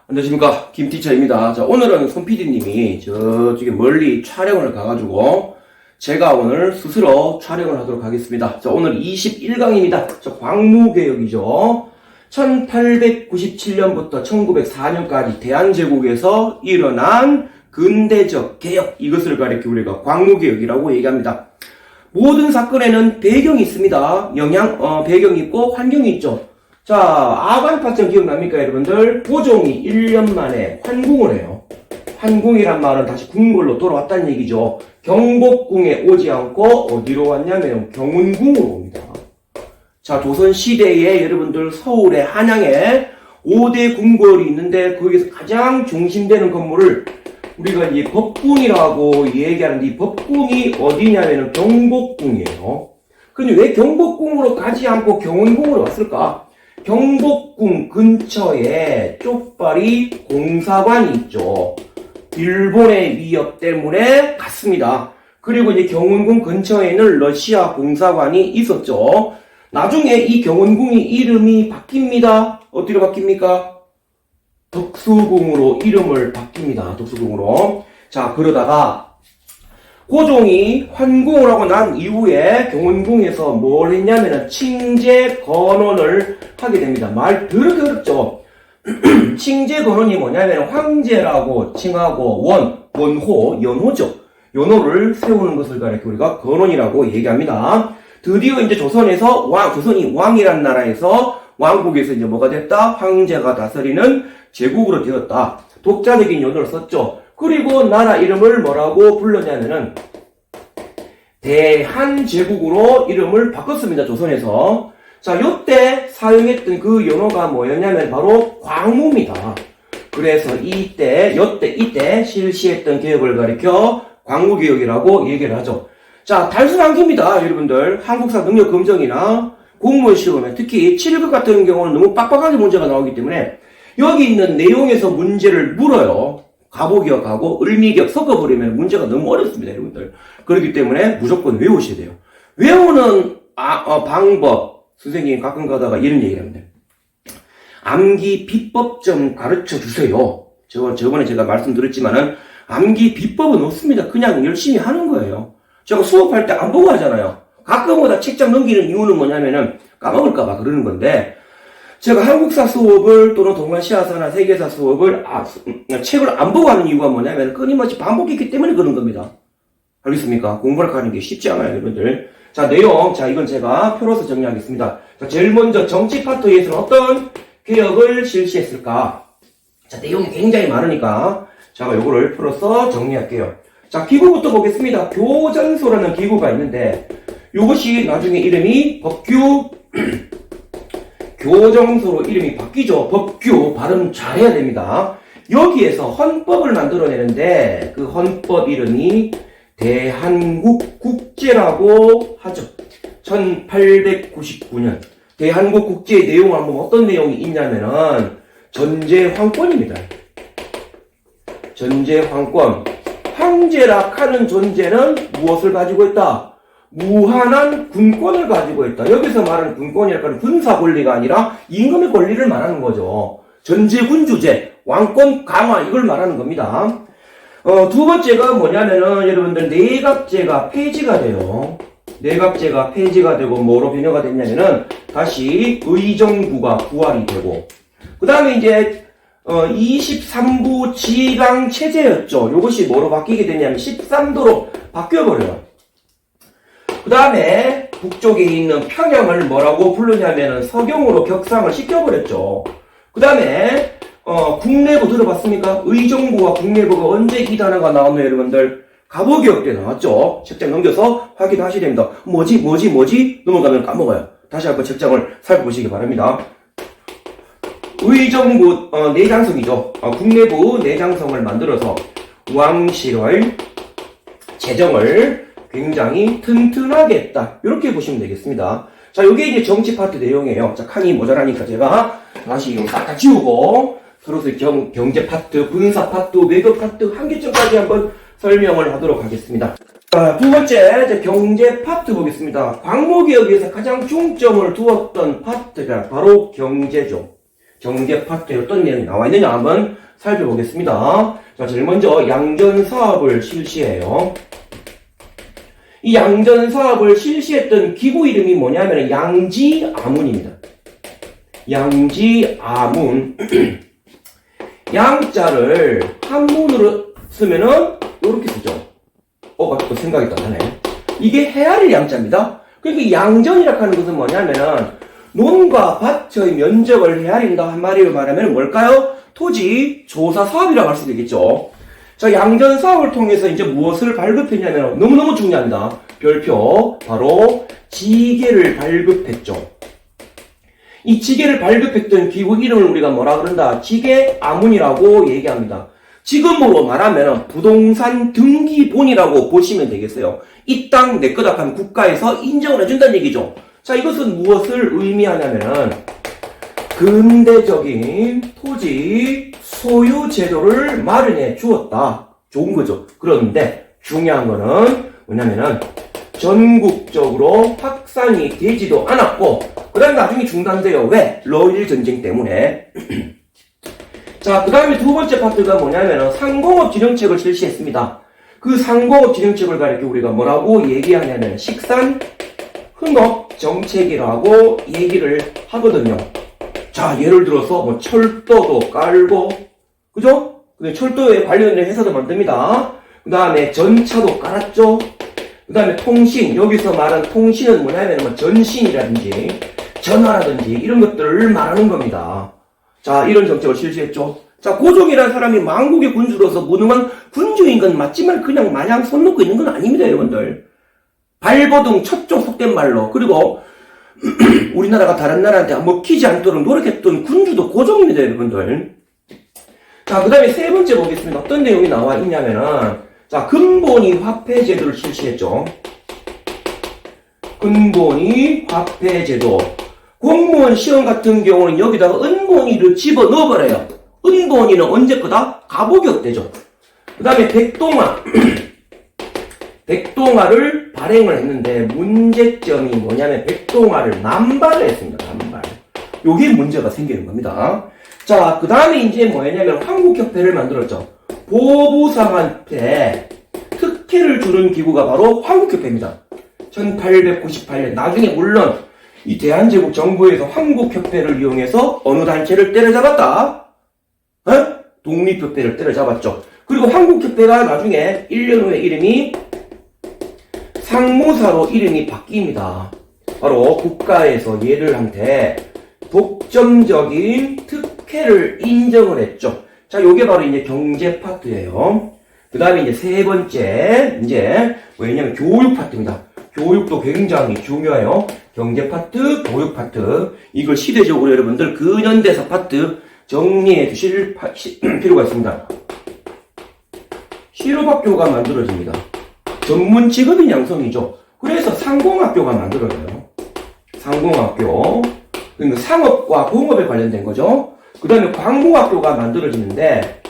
안녕하십니까, 김티처입니다. 자, 오늘은 손PD님이 저쪽에 멀리 촬영을 가가지고 제가 오늘 스스로 촬영을 하도록 하겠습니다. 자, 오늘 21강입니다. 자, 광무개혁이죠. 1897년부터 1904년까지 대한제국에서 일어난 근대적 개혁, 이것을 가리켜 우리가 광무개혁이라고 얘기합니다. 모든 사건에는 배경이 있습니다. 배경이 있고 환경이 있죠. 자, 아간파천 기억납니까, 여러분들? 고종이 1년 만에 환궁을 해요. 환궁이란 말은 다시 궁궐로 돌아왔다는 얘기죠. 경복궁에 오지 않고 어디로 왔냐면 경운궁으로 옵니다. 자, 조선시대에 여러분들 서울의 한양에 5대 궁궐이 있는데 거기서 가장 중심되는 건물을 우리가 이 법궁이라고 얘기하는데 이 법궁이 어디냐면 경복궁이에요. 근데 왜 경복궁으로 가지 않고 경운궁으로 왔을까? 경복궁 근처에 쪽발이 공사관이 있죠. 일본의 위협 때문에 갔습니다. 그리고 이제 경운궁 근처에는 러시아 공사관이 있었죠. 나중에 이 경운궁이 이름이 바뀝니다. 어디로 바뀝니까? 덕수궁으로 이름을 바뀝니다. 덕수궁으로. 자, 그러다가 고종이 환궁을 하고 난 이후에 경운궁에서 뭘 했냐면은 칭제 건원을 하게 됩니다. 말 더럽게 어렵죠? 칭제 건원이 뭐냐면 황제라고 칭하고 원호, 연호죠. 연호를 세우는 것을 가리켜 우리가 건원이라고 얘기합니다. 드디어 이제 조선에서 조선이 왕이란 나라에서 왕국에서 이제 뭐가 됐다? 황제가 다스리는 제국으로 되었다. 독자적인 연호를 썼죠. 그리고 나라 이름을 뭐라고 불렀냐면은 대한제국으로 이름을 바꿨습니다. 조선에서. 자, 요때 사용했던 그 연호가 뭐였냐면 바로 광무입니다. 그래서 이때 실시했던 개혁을 가리켜 광무개혁이라고 얘기를 하죠. 자, 단순한 겁니다. 여러분들. 한국사 능력 검정이나 공무원 시험에 특히 7급 같은 경우는 너무 빡빡하게 문제가 나오기 때문에 여기 있는 내용에서 문제를 물어요. 가보기역하고 을미기역 섞어버리면 문제가 너무 어렵습니다, 여러분들. 그렇기 때문에 무조건 외우셔야 돼요. 외우는 방법, 선생님이 가끔 가다가 이런 얘기를 합니다. 암기 비법 좀 가르쳐 주세요. 저번에 제가 말씀드렸지만은 암기 비법은 없습니다. 그냥 열심히 하는 거예요. 제가 수업할 때 안 보고 하잖아요. 가끔마다 책장 넘기는 이유는 뭐냐면은 까먹을까봐 그러는 건데, 제가 한국사 수업을 또는 동아시아사나 세계사 수업을 책을 안 보고 하는 이유가 뭐냐면 끊임없이 반복했기 때문에 그런 겁니다. 알겠습니까? 공부를 하는 게 쉽지 않아요, 여러분들. 자, 내용. 자, 이건 제가 표로서 정리하겠습니다. 자, 제일 먼저 정치 파트에서는 어떤 개혁을 실시했을까? 자, 내용이 굉장히 많으니까 제가 요거를 표로서 정리할게요. 자, 기구부터 보겠습니다. 교전소라는 기구가 있는데 요것이 나중에 이름이 교정소로 이름이 바뀌죠. 법규 발음 잘해야 됩니다. 여기에서 헌법을 만들어내는데 그 헌법 이름이 대한국국제라고 하죠. 1899년 대한국국제의 내용을 한번 어떤 내용이 있냐면은 전제황권입니다. 전제황권. 황제라 하는 존재는 무엇을 가지고 있다? 무한한 군권을 가지고 있다. 여기서 말하는 군권이랄까는 군사 권리가 아니라 임금의 권리를 말하는 거죠. 전제군주제, 왕권 강화 이걸 말하는 겁니다. 두 번째가 뭐냐면은 여러분들 내각제가 폐지가 돼요. 내각제가 폐지가 되고 뭐로 변화가 됐냐면은 다시 의정부가 부활이 되고 그 다음에 이제 23부 지방 체제였죠. 이것이 뭐로 바뀌게 되냐면 13도로 바뀌어버려요. 그 다음에 북쪽에 있는 평양을 뭐라고 부르냐면은 서경으로 격상을 시켜버렸죠. 그 다음에 국내부 들어봤습니까? 의정부와 국내부가 언제 이 단어가 나오면 여러분들 가보개혁 때 나왔죠. 책장 넘겨서 확인하셔야 됩니다. 뭐지 넘어가면 까먹어요. 다시 한번 책장을 살펴보시기 바랍니다. 의정부 내장성이죠. 국내부 내장성을 만들어서 왕실의 재정을 굉장히 튼튼하게 했다. 이렇게 보시면 되겠습니다. 자, 요게 이제 정치 파트 내용이에요. 자, 칸이 모자라니까 제가 다시 이거 싹 다 지우고 서로서 경제 파트, 군사 파트, 외교 파트 한 개쯤까지 한번 설명을 하도록 하겠습니다. 자, 두 번째 이제 경제 파트 보겠습니다. 광무개혁에서 가장 중점을 두었던 파트가 바로 경제죠. 경제 파트에 어떤 내용이 나와 있느냐 한번 살펴보겠습니다. 자, 제일 먼저 양전 사업을 실시해요. 이 양전 사업을 실시했던 기구 이름이 뭐냐면 양지아문입니다. 양지아문. 양자를 한문으로 쓰면은 이렇게 쓰죠. 갑자기 생각이 또 나네. 이게 헤아릴 양자입니다. 그러니까 양전이라고 하는 것은 뭐냐면은 논과 밭의 면적을 헤아린다 한 마디로 말하면 뭘까요? 토지 조사 사업이라고 할 수도 있겠죠. 자, 양전 사업을 통해서 이제 무엇을 발급했냐면 너무너무 중요합니다. 별표 바로 지게를 발급했죠. 이 지게를 발급했던 기구 이름을 우리가 뭐라 그런다? 지게아문이라고 얘기합니다. 지금으로 말하면 부동산 등기본이라고 보시면 되겠어요. 이 땅 내 거다 하면 국가에서 인정을 해준다는 얘기죠. 자, 이것은 무엇을 의미하냐면은 근대적인 토지 소유 제도를 마련해 주었다. 좋은 거죠. 그런데 중요한 거는 뭐냐면은 전국적으로 확산이 되지도 않았고 그 다음에 나중에 중단돼요. 왜? 러일 전쟁 때문에. 자, 그 다음에 두 번째 파트가 뭐냐면은 상공업 진흥책을 실시했습니다. 그 상공업 진흥책을 가리켜 우리가 뭐라고 얘기하냐면 식산 흥업 정책이라고 얘기를 하거든요. 자, 예를 들어서 뭐 철도도 깔고, 그죠? 철도에 관련된 회사도 만듭니다. 그 다음에 전차도 깔았죠. 그 다음에 통신, 여기서 말하는 통신은 뭐냐면 뭐 전신이라든지 전화라든지 이런 것들을 말하는 겁니다. 자, 이런 정책을 실시했죠. 자, 고종이라는 사람이 만국의 군주로서 무능한 군주인 건 맞지만 그냥 마냥 손 놓고 있는 건 아닙니다, 여러분들. 발버둥 쳤죠, 속된 말로. 그리고 우리나라가 다른 나라한테 먹히지 않도록 노력했던 군주도 고종입니다, 여러분들. 자, 그 다음에 세 번째 보겠습니다. 어떤 내용이 나와 있냐면은, 자, 근본이 화폐 제도를 실시했죠. 근본이 화폐 제도. 공무원 시험 같은 경우는 여기다가 은본위를 집어 넣어버려요. 은본위는 언제 거다? 가보격 때죠. 그 다음에 백동화. 백동화를 발행을 했는데 문제점이 뭐냐면 백동화를 남발을 했습니다. 남발. 요게 문제가 생기는 겁니다. 자, 그 다음에 이제 뭐였냐면 한국협회를 만들었죠. 보부상한테 특혜를 주는 기구가 바로 한국협회입니다. 1898년. 나중에 물론 이 대한제국 정부에서 한국협회를 이용해서 어느 단체를 때려잡았다? 독립협회를 때려잡았죠. 그리고 한국협회가 나중에 1년 후에 이름이 상무사로 이름이 바뀝니다. 바로 국가에서 얘들한테 독점적인 특혜를 인정을 했죠. 자, 요게 바로 이제 경제 파트예요. 그 다음에 이제 세 번째, 이제 뭐냐면 교육 파트입니다. 교육도 굉장히 중요해요. 경제 파트, 교육 파트. 이걸 시대적으로 여러분들 근현대사 파트 정리해 주실 필요가 있습니다. 실업학교가 만들어집니다. 전문 직업인 양성이죠. 그래서 상공학교가 만들어져요. 상공학교. 그러니까 상업과 공업에 관련된 거죠. 그 다음에 광무학교가 만들어지는데,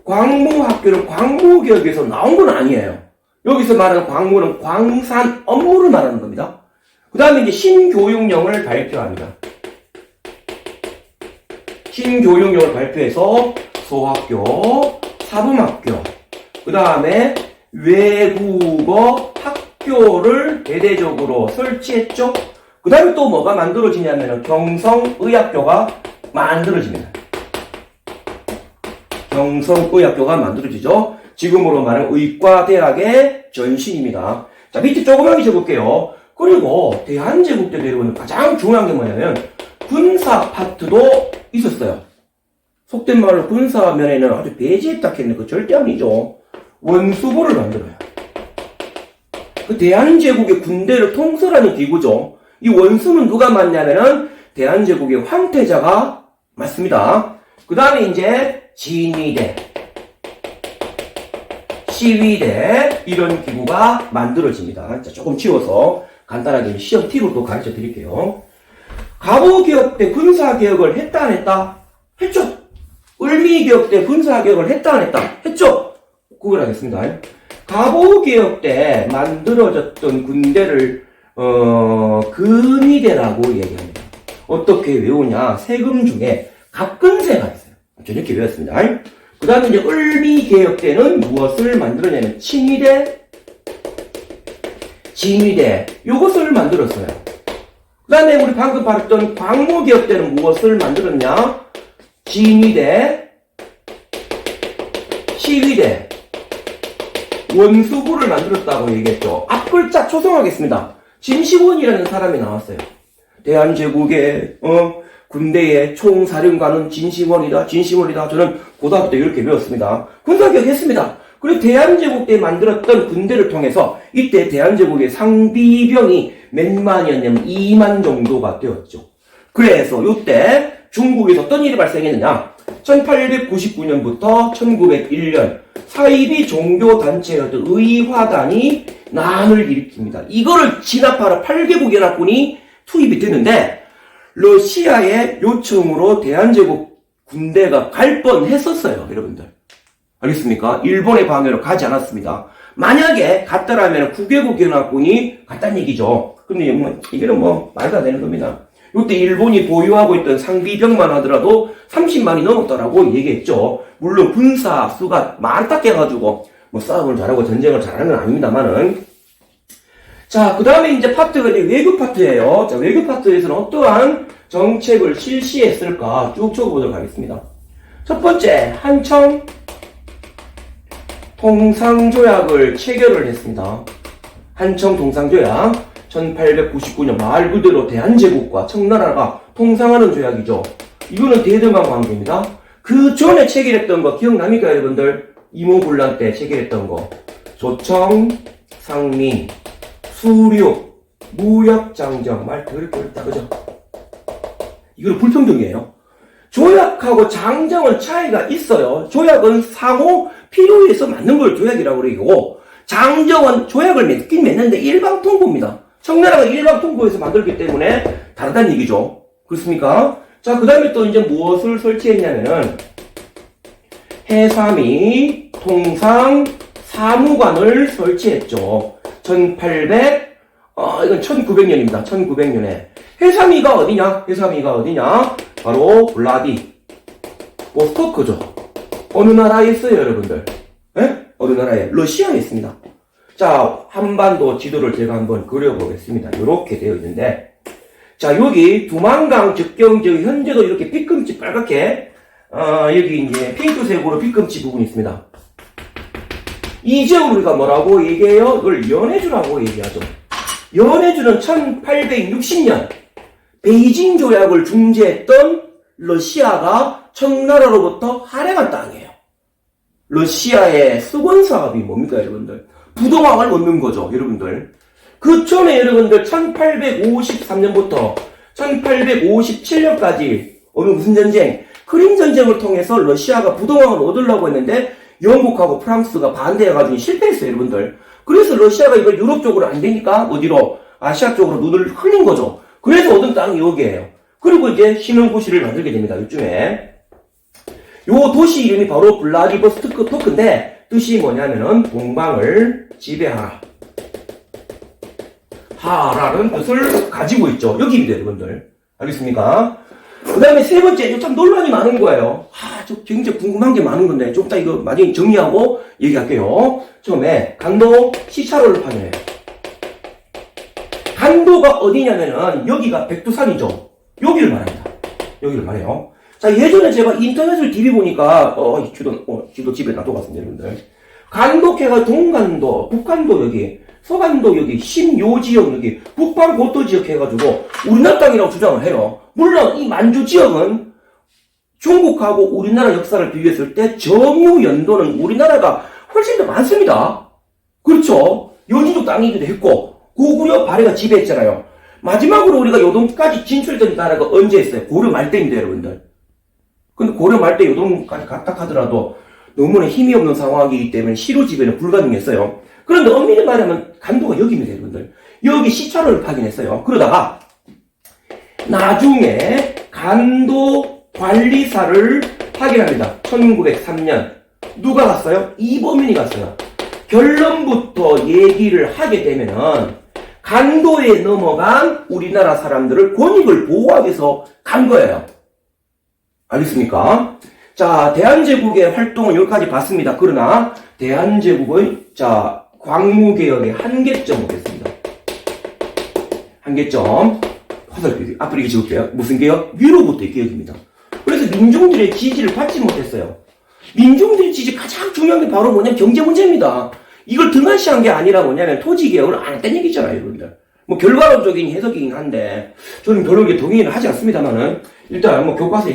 광무학교는 광무기업에서 나온 건 아니에요. 여기서 말하는 광무는 광산 업무를 말하는 겁니다. 그 다음에 이제 신교육령을 발표합니다. 신교육령을 발표해서 소학교, 사범학교, 그 다음에 외국어 학교를 대대적으로 설치했죠. 그 다음에 또 뭐가 만들어지냐면 경성의학교가 만들어집니다. 경성의학교가 만들어지죠. 지금으로 말하는 의과대학의 전신입니다. 자, 밑에 조그맣게 적을게요. 그리고 대한제국 때 여러분 가장 중요한 게 뭐냐면 군사 파트도 있었어요. 속된 말로 군사 면에는 아주 배제했다 했는데 그 절대 아니죠. 원수부를 만들어요. 그 대한제국의 군대를 통솔하는 기구죠. 이 원수는 누가 맡냐면은 대한제국의 황태자가 맡습니다. 그 다음에 이제 진위대, 시위대 이런 기구가 만들어집니다. 자, 조금 치워서 간단하게 시험 팁을 또 가르쳐 드릴게요. 갑오개혁 때 군사개혁을 했다 안 했다? 했죠. 을미개혁 때 군사개혁을 했다 안 했다? 했죠. 구분하겠습니다. 갑오개혁 때 만들어졌던 군대를 근위대라고 얘기합니다. 어떻게 외우냐? 세금 중에 갑근세가 있어요. 이렇게 배웠습니다. 그 다음에 이제 을미개혁 때는 무엇을 만들었냐면 친위대, 진위대 요것을 만들었어요. 그 다음에 우리 방금 봤던 광무개혁 때는 무엇을 만들었냐? 진위대, 시위대, 원수부를 만들었다고 얘기했죠. 앞글자 초성하겠습니다. 진시원이라는 사람이 나왔어요. 대한제국의 군대의 총사령관은 진시원이다. 저는 고등학교 때 이렇게 배웠습니다. 군사개혁 했습니다. 그리고 대한제국 때 만들었던 군대를 통해서 이때 대한제국의 상비병이 몇만이었냐면 2만 정도가 되었죠. 그래서 이때 중국에서 어떤 일이 발생했느냐? 1899년부터 1901년 사이비 종교단체였던 의화단이 난을 일으킵니다. 이거를 진압하러 8개국 연합군이 투입이 되는데 러시아의 요청으로 대한제국 군대가 갈 뻔했었어요. 여러분들. 알겠습니까? 일본의 방해로 가지 않았습니다. 만약에 갔다라면 9개국 연합군이 갔다는 얘기죠. 근데 이게는 말도 안 되는 겁니다. 이때 일본이 보유하고 있던 상비병만 하더라도 30만이 넘었다라고 얘기했죠. 물론 군사 수가 많다 해가지고 싸움을 잘하고 전쟁을 잘하는 건 아닙니다만은. 자, 그 다음에 이제 파트가 이제 외교 파트예요. 자, 외교 파트에서는 어떠한 정책을 실시했을까 쭉 적어보도록 하겠습니다. 첫 번째, 한청 통상조약을 체결을 했습니다. 한청 통상조약 1899년 말 그대로 대한제국과 청나라가 통상하는 조약이죠. 이거는 대등한 관계입니다. 그 전에 체결했던 거 기억납니까 여러분들? 이모군란 때 체결했던 거 조청, 상민, 수륙, 무역장정 말 더럽게 어렵다 그죠? 이거는 불평등이에요. 조약하고 장정은 차이가 있어요. 조약은 상호 필요에 의해서 맞는 걸 조약이라고 그러고 장정은 조약을 맺긴 맺는데 일방통보입니다. 청나라가 일방통보해서 만들기 때문에 다르다는 얘기죠. 그렇습니까? 자, 그 다음에 또 이제 무엇을 설치했냐면은 해삼이 통상 사무관을 설치했죠. 이건 1900년입니다. 1900년에. 해삼이가 어디냐? 바로 블라디보스토크죠. 어느 나라에 있어요, 여러분들? 예? 어느 나라에? 러시아에 있습니다. 자, 한반도 지도를 제가 한번 그려보겠습니다. 이렇게 되어 있는데, 자, 여기 두만강 접경 지역, 현재도 이렇게 삐끔치 빨갛게, 여기 이제 핑크색으로 삐끔치 부분이 있습니다. 이 지역을 우리가 뭐라고 얘기해요? 이걸 연해주라고 얘기하죠. 연해주는 1860년 베이징 조약을 중재했던 러시아가 청나라로부터 할애한 땅이에요. 러시아의 수건 사업이 뭡니까, 여러분들? 부동항을 얻는 거죠, 여러분들. 그 전에 여러분들 1853년부터 1857년까지 무슨 전쟁? 크림 전쟁을 통해서 러시아가 부동항을 얻으려고 했는데 영국하고 프랑스가 반대해가지고 실패했어요, 여러분들. 그래서 러시아가 이걸 유럽 쪽으로 안 되니까 어디로? 아시아 쪽으로 눈을 흘린 거죠. 그래서 얻은 땅이 여기에요. 그리고 이제 신흥도시를 만들게 됩니다, 요즘에. 요 도시 이름이 바로 블라디보스토크인데 뜻이 뭐냐면은 동방을 지배하라. 하라는 뜻을 가지고 있죠. 여기입니다, 여러분들. 알겠습니까? 그 다음에 세 번째, 참 논란이 많은 거예요. 저 굉장히 궁금한 게 많은 건데, 좀 이따 이거 나중에 정리하고 얘기할게요. 처음에, 간도 시차로를 파견해요. 간도가 어디냐면은, 여기가 백두산이죠. 여기를 말합니다. 여기를 말해요. 자, 예전에 제가 인터넷을 뒤비보니까, 지도 집에 놔둬갔습니다, 여러분들. 간도캐가 동간도, 북간도 여기, 서간도 여기, 신요 지역 여기, 북방 고토 지역 해가지고, 우리나라 땅이라고 주장을 해요. 물론, 이 만주 지역은 중국하고 우리나라 역사를 비교했을 때 점유 연도는 우리나라가 훨씬 더 많습니다. 그렇죠? 여진족 땅이기도 했고, 고구려 발해가 지배했잖아요. 마지막으로 우리가 요동까지 진출했던 나라가 언제 했어요? 고려 말때입니다, 여러분들. 근데 고려 말때 요동까지 갔다 하더라도 너무나 힘이 없는 상황이기 때문에 시로 지배는 불가능했어요. 그런데 엄밀히 말하면 간도가 여기입니다, 여러분들. 여기 시차로를 파견했어요. 그러다가 나중에 간도 관리사를 파견합니다. 1903년. 누가 갔어요? 이범윤이 갔어요. 결론부터 얘기를 하게 되면은 간도에 넘어간 우리나라 사람들을 권익을 보호하기 위해서 간 거예요. 알겠습니까? 자, 대한제국의 활동은 여기까지 봤습니다. 그러나 대한제국은 자, 광무개혁의 한계점 보겠습니다. 한계점. 화살표 앞으로 이렇게 적을게요. 무슨 개혁? 위로부터의 개혁입니다. 그래서 민중들의 지지를 받지 못했어요. 민중들의 지지 가장 중요한 게 바로 뭐냐면 경제 문제입니다. 이걸 등한시한 게 아니라 뭐냐면 토지개혁을 안 했다는 얘기잖아요, 여러분들. 뭐 결과론적인 해석이긴 한데 저는 별로 이렇게 동의는 하지 않습니다만은 일단 뭐 교과서에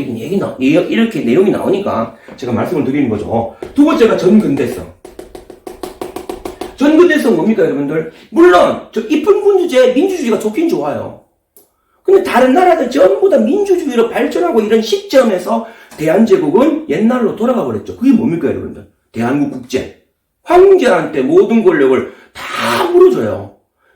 이렇게 내용이 나오니까 제가 말씀을 드리는 거죠. 두 번째가 전근대성. 전근대성 뭡니까, 여러분들? 물론 저 입헌군주제 민주주의가 좋긴 좋아요. 근데 다른 나라들 전부 다 민주주의로 발전하고 이런 시점에서 대한제국은 옛날로 돌아가 버렸죠. 그게 뭡니까, 여러분들? 대한국 국제. 황제한테 모든 권력을 다 물어줘요.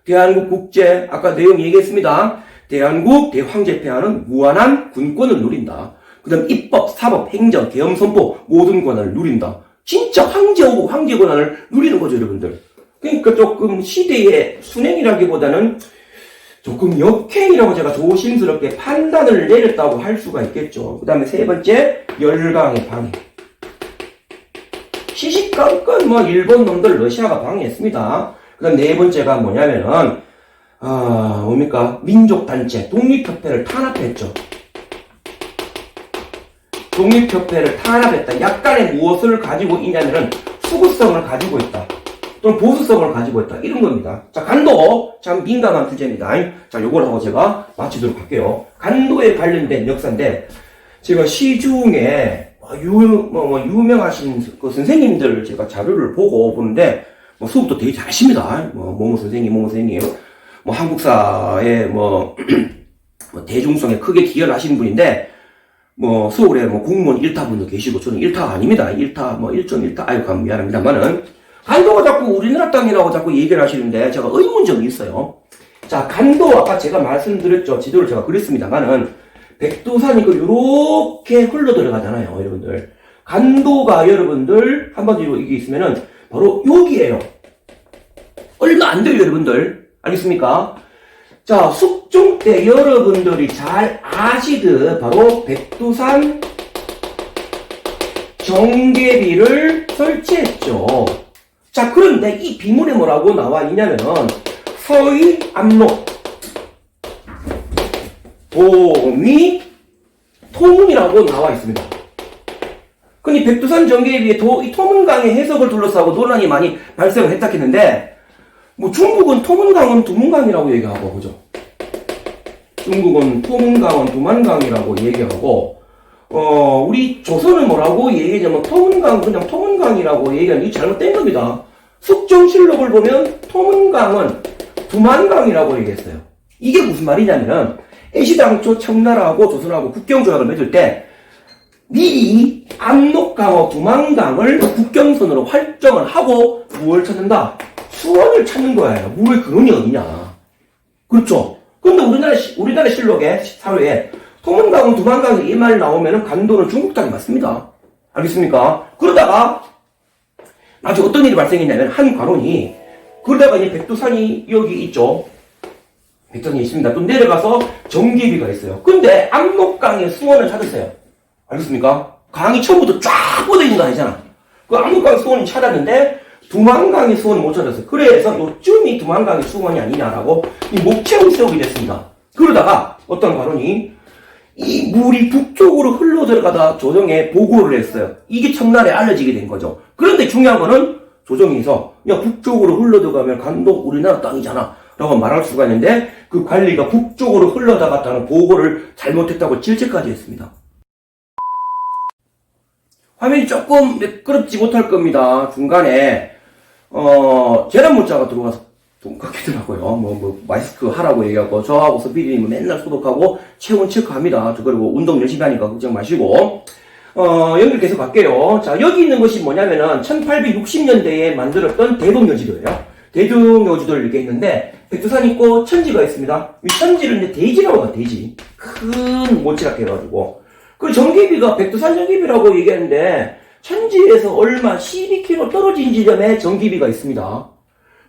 대한국 국제, 아까 내용 얘기했습니다. 대한국 대황제 폐하는 무한한 군권을 누린다. 그 다음 입법, 사법, 행정, 계엄 선포 모든 권한을 누린다. 진짜 황제오고 황제 권한을 누리는 거죠, 여러분들. 그러니까 조금 시대의 순행이라기보다는 조금 역행이라고 제가 조심스럽게 판단을 내렸다고 할 수가 있겠죠. 그 다음에 세 번째, 열강의 방해. 시시각각 일본 놈들 러시아가 방해했습니다. 그 다음 네 번째가 뭐냐면은, 뭡니까? 민족단체, 독립협회를 탄압했죠. 독립협회를 탄압했다. 약간의 무엇을 가지고 있냐면은, 수구성을 가지고 있다. 또는 보수성을 가지고 있다. 이런 겁니다. 자, 간도. 참 민감한 주제입니다. 자, 요걸 하고 제가 마치도록 할게요. 간도에 관련된 역사인데, 제가 시중에, 유명하신 그 선생님들 제가 자료를 보고 보는데, 수업도 되게 잘하십니다. 모모 선생님, 한국사의 대중성에 크게 기여를 하시는 분인데, 서울에 공무원 1타분도 계시고, 저는 1타 아닙니다. 1타, 1.1타, 아유, 미안합니다만은, 간도가 자꾸 우리나라 땅이라고 자꾸 얘기를 하시는데, 제가 의문점이 있어요. 자, 간도, 아까 제가 말씀드렸죠. 지도를 제가 그렸습니다만은, 백두산이 요렇게 흘러 들어가잖아요, 여러분들. 간도가 여러분들, 한번 이게 있으면은, 바로 여기에요. 얼마 안 돼요, 여러분들. 알겠습니까? 자, 숙종 때 여러분들이 잘 아시듯 바로 백두산 정계비를 설치했죠. 자, 그런데 이 비문에 뭐라고 나와 있냐면은 서희 압록 도미 토문이라고 나와 있습니다. 근데 백두산 정계비에 이 토문강의 해석을 둘러싸고 논란이 많이 발생을 했다했는데 중국은 토문강은 두문강이라고 얘기하고, 그죠? 중국은 토문강은 두만강이라고 얘기하고, 우리 조선은 뭐라고 얘기하냐면 토문강 그냥 토문강이라고 얘기하는 게 잘못된 겁니다. 숙종실록을 보면 토문강은 두만강이라고 얘기했어요. 이게 무슨 말이냐면은 애시당초 청나라하고 조선하고 국경조약을 맺을 때 미리 압록강과 두만강을 국경선으로 활정을 하고 무엇을 찾는다? 수원을 찾는 거예요. 물의 근원이 어디냐. 그렇죠. 근데 우리나라 실록에, 사료에, 토문강은 두만강이 이 말 나오면은 간도는 중국 땅이 맞습니다. 알겠습니까? 그러다가, 나중에 어떤 일이 발생했냐면, 한 관원이, 그러다가 이제 백두산이 여기 있죠. 백두산이 있습니다. 또 내려가서 정계비가 있어요. 근데 압록강에 수원을 찾았어요. 알겠습니까? 강이 처음부터 쫙 뻗어 있는 거 아니잖아. 그 압록강 수원을 찾았는데, 두만강의 수원을 못 찾았어요. 그래서 요쯤이 두만강의 수원이 아니냐라고 이 목채운 세우게 됐습니다. 그러다가 어떤 관원이 이 물이 북쪽으로 흘러 들어가다 조정에 보고를 했어요. 이게 첫날에 알려지게 된 거죠. 그런데 중요한 거는 조정에서 야 북쪽으로 흘러 들어가면 간도 우리나라 땅이잖아 라고 말할 수가 있는데 그 관리가 북쪽으로 흘러 들어갔다는 보고를 잘못했다고 질책까지 했습니다. 화면이 조금 매끄럽지 못할 겁니다. 중간에 재난 문자가 들어와서 좀 깎이더라고요. 마스크 하라고 얘기하고, 저하고 서피디님은 맨날 소독하고, 체온 체크합니다. 그리고 운동 열심히 하니까 걱정 마시고, 연결 계속 갈게요. 자, 여기 있는 것이 뭐냐면은, 1860년대에 만들었던 대동여지도예요. 대동여지도를 이렇게 있는데, 백두산 있고, 천지가 있습니다. 이 천지를 이제 대지라고 해요, 대지. 큰 모치락 해가지고. 그 정계비가 백두산 정계비라고 얘기하는데, 천지에서 얼마 12km 떨어진 지점에 정계비가 있습니다.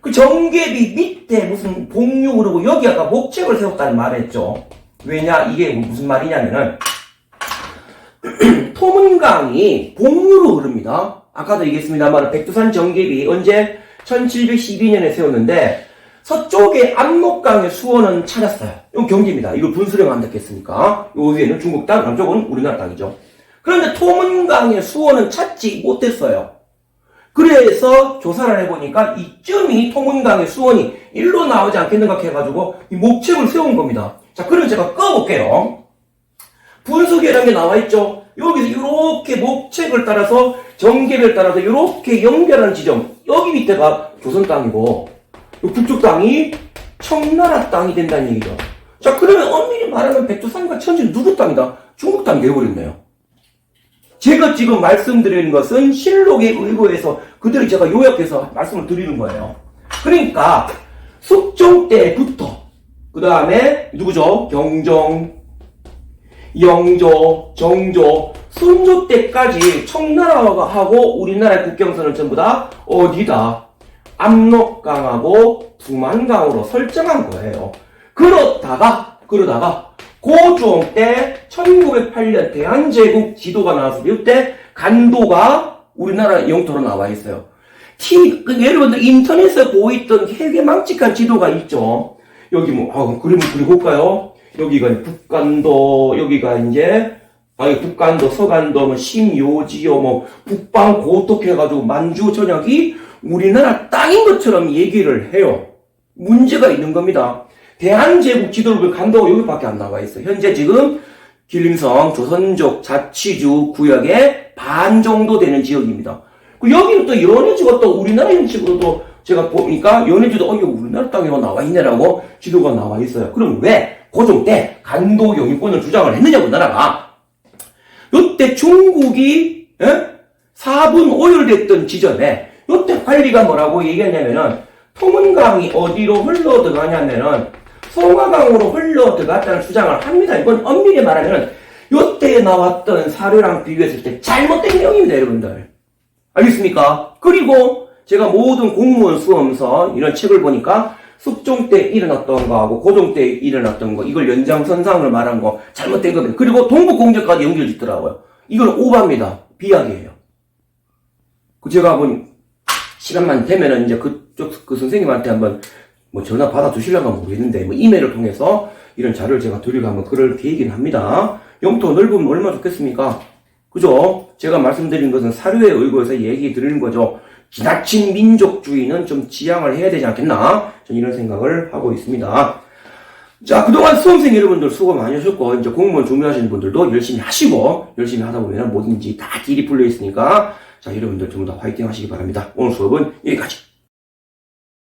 그 정계비 밑에 무슨 봉유 그러고 여기 아까 목책을 세웠다는 말을 했죠. 왜냐? 이게 무슨 말이냐면은 토문강이 봉우로 흐릅니다. 아까도 얘기했습니다만 백두산 정계비 언제 1712년에 세웠는데 서쪽에 압록강의 수원은 찾았어요. 이건 경기입니다. 이걸 분수령 안 됐겠습니까? 요 위에는 중국 땅, 남쪽은 우리나라 땅이죠. 그런데 토문강의 수원은 찾지 못했어요. 그래서 조사를 해보니까 이쯤이 토문강의 수원이 일로 나오지 않겠는가 해가지고 이 목책을 세운 겁니다. 자, 그럼 제가 꺼볼게요. 분수계라는 게 나와있죠? 여기서 이렇게 목책을 따라서 정계를 따라서 이렇게 연결하는 지점, 여기 밑에가 조선 땅이고 북쪽 땅이 청나라 땅이 된다는 얘기죠. 자, 그러면 엄밀히 말하면 백두산과 천지는 누구 땅이다? 중국 땅이 되어버렸네요. 제가 지금 말씀드리는 것은 실록에 의거해서 그대로 제가 요약해서 말씀을 드리는 거예요. 그러니까 숙종 때부터 그 다음에 누구죠? 경종, 영조, 정조, 순조 때까지 청나라하고 우리나라의 국경선은 전부 다 어디다? 압록강하고 두만강으로 설정한 거예요. 그러다가 고종 때 1908년 대한제국 지도가 나왔을 때 이때 간도가 우리나라 영토로 나와 있어요. 여러분들 인터넷에 보이던 되게 망측한 지도가 있죠. 여기 그림을 그려볼까요? 여기가 북간도, 여기가 북간도, 서간도, 심요지요, 북방 고톡 해가지고 만주 전역이 우리나라 땅인 것처럼 얘기를 해요. 문제가 있는 겁니다. 대한제국 지도를 간도가 여기밖에 안 나와 있어요. 현재 지금 길림성 조선족 자치주 구역의 반 정도 되는 지역입니다. 여기는 또 연해주가 또 우리나라 형식으로도 제가 보니까 연해주도 이거 우리나라 땅이라고 나와 있네라고 지도가 나와 있어요. 그럼 왜 고종 때 간도 영유권을 주장을 했느냐고 나라가. 요때 중국이 4분 오열됐던 지점에 요때 관리가 뭐라고 얘기했냐면은 토문강이 어디로 흘러 들어가냐면은 송화강으로 흘러 들어갔다는 주장을 합니다. 이건 엄밀히 말하면 요때 나왔던 사료랑 비교했을 때 잘못된 내용입니다, 여러분들. 알겠습니까? 그리고 제가 모든 공무원 수험서 이런 책을 보니까 숙종 때 일어났던 거하고 고종 때 일어났던 거, 이걸 연장선상을 말한 거 잘못된 겁니다. 그리고 동북공정까지 연결 짓더라고요. 이건 오바입니다. 비약이에요. 제가 시간만 되면은 이제 그 선생님한테 한번 전화 받아 주시려면 모르겠는데 이메일을 통해서 이런 자료를 제가 드리고 한번 그럴 계획이긴 합니다. 영토 넓으면 얼마나 좋겠습니까? 그죠? 제가 말씀드린 것은 사료에 의거해서 얘기 드리는 거죠. 지나친 민족주의는 좀 지양을 해야 되지 않겠나? 저는 이런 생각을 하고 있습니다. 자, 그동안 수험생 여러분들 수고 많이 하셨고, 이제 공무원 준비하시는 분들도 열심히 하시고, 열심히 하다 보면 뭐든지 다 길이 풀려 있으니까, 자, 여러분들 전부 다 화이팅 하시기 바랍니다. 오늘 수업은 여기까지.